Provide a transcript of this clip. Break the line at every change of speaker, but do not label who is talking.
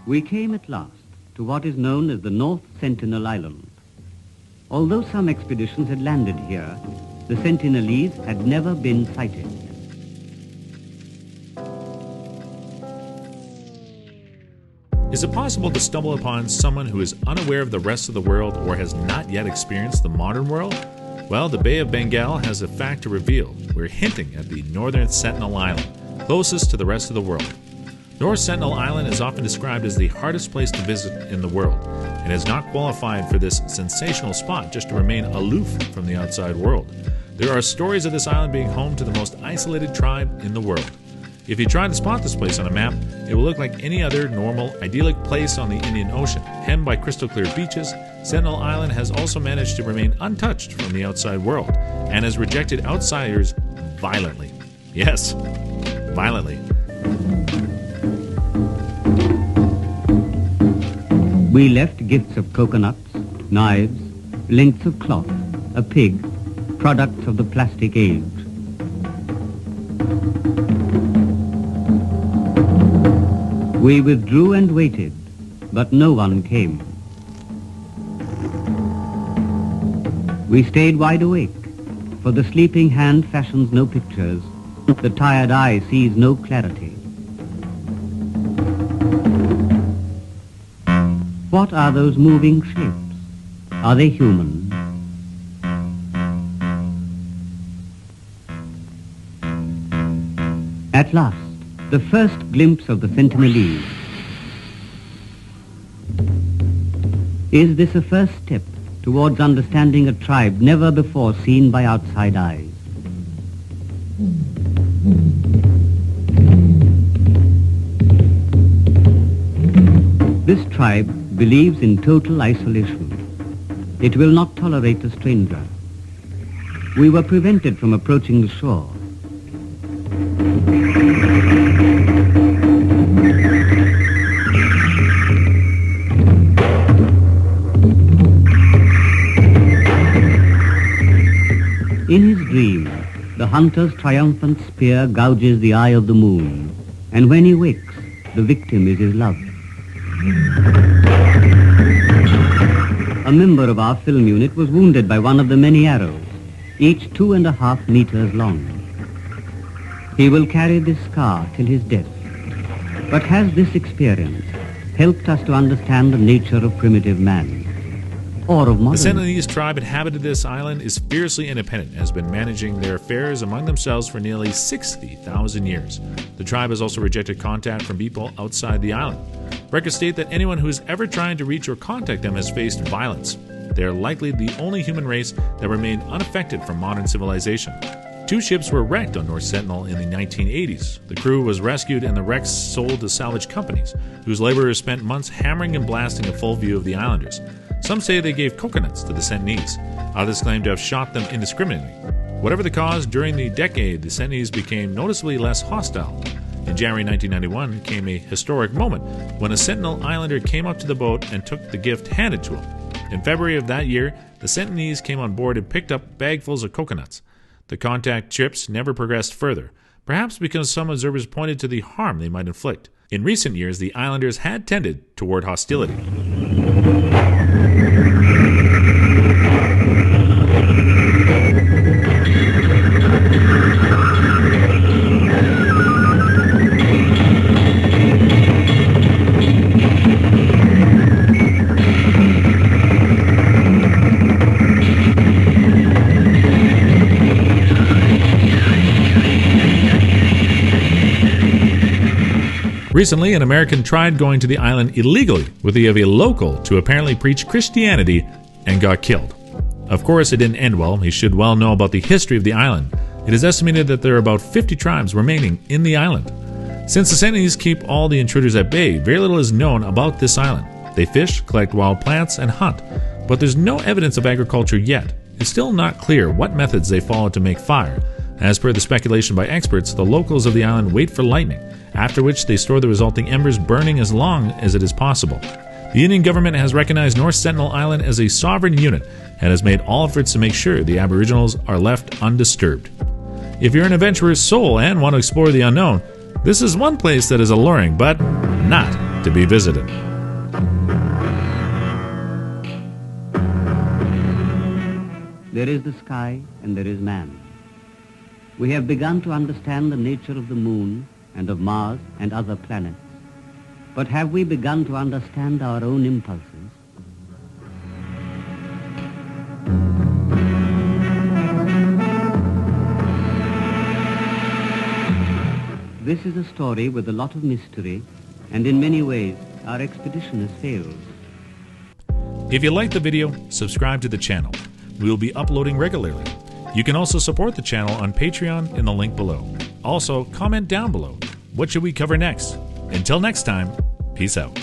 We came at last to what is known as the North Sentinel Island. Although some expeditions had landed here, the Sentinelese had never been sighted.
Is it possible to stumble upon someone who is unaware of the rest of the world or has not yet experienced the modern world? Well, the Bay of Bengal has a fact to reveal. We're hinting at the Northern Sentinel Island, closest to the rest of the world. North Sentinel Island is often described as the hardest place to visit in the world, and is not qualified for this sensational spot just to remain aloof from the outside world. There are stories of this island being home to the most isolated tribe in the world. If you try to spot this place on a map, it will look like any other normal, idyllic place on the Indian Ocean. Hemmed by crystal clear beaches, Sentinel Island has also managed to remain untouched from the outside world, and has rejected outsiders violently. Yes, violently.
We left gifts of coconuts, knives, lengths of cloth, a pig, products of the plastic age. We withdrew and waited, but no one came. We stayed wide awake, for the sleeping hand fashions no pictures, the tired eye sees no clarity. What are those moving shapes? Are they human? At last, the first glimpse of the Sentinelese. Is this a first step towards understanding a tribe never before seen by outside eyes? This tribe believes in total isolation. It will not tolerate a stranger. We were prevented from approaching the shore. In his dream, the hunter's triumphant spear gouges the eye of the moon, and when he wakes, the victim is his love. A member of our film unit was wounded by one of the many arrows, each 2.5 meters long. He will carry this scar till his death. But has this experience helped us to understand the nature of primitive man? Or of modern?
The Sentinelese tribe inhabited this island is fiercely independent and has been managing their affairs among themselves for nearly 60,000 years. The tribe has also rejected contact from people outside the island. Records state that anyone who has ever tried to reach or contact them has faced violence. They are likely the only human race that remained unaffected from modern civilization. 2 ships were wrecked on North Sentinel in the 1980s. The crew was rescued and the wrecks sold to salvage companies, whose laborers spent months hammering and blasting a full view of the islanders. Some say they gave coconuts to the Sentinelese. Others claim to have shot them indiscriminately. Whatever the cause, during the decade, the Sentinelese became noticeably less hostile. In January 1991 came a historic moment when a Sentinel Islander came up to the boat and took the gift handed to him. In February of that year, the Sentinelese came on board and picked up bagfuls of coconuts. The contact trips never progressed further, perhaps because some observers pointed to the harm they might inflict. In recent years, the islanders had tended toward hostility. Recently, an American tried going to the island illegally with the aid of a local to apparently preach Christianity and got killed. Of course, it didn't end well. He should well know about the history of the island. It is estimated that there are about 50 tribes remaining in the island. Since the Sentinelese keep all the intruders at bay, very little is known about this island. They fish, collect wild plants, and hunt, but there's no evidence of agriculture yet. It's still not clear what methods they follow to make fire. As per the speculation by experts, the locals of the island wait for lightning, after which they store the resulting embers burning as long as it is possible. The Indian government has recognized North Sentinel Island as a sovereign unit and has made all efforts to make sure the Aboriginals are left undisturbed. If you're an adventurous soul and want to explore the unknown, This is one place that is alluring, but not to be visited.
There is the sky and there is man. We have begun to understand the nature of the moon and of Mars and other planets. But have we begun to understand our own impulses? This is a story with a lot of mystery, and in many ways, our expedition has failed.
If you like the video, subscribe to the channel. We will be uploading regularly. You can also support the channel on Patreon in the link below. Also, comment down below. What should we cover next? Until next time, peace out.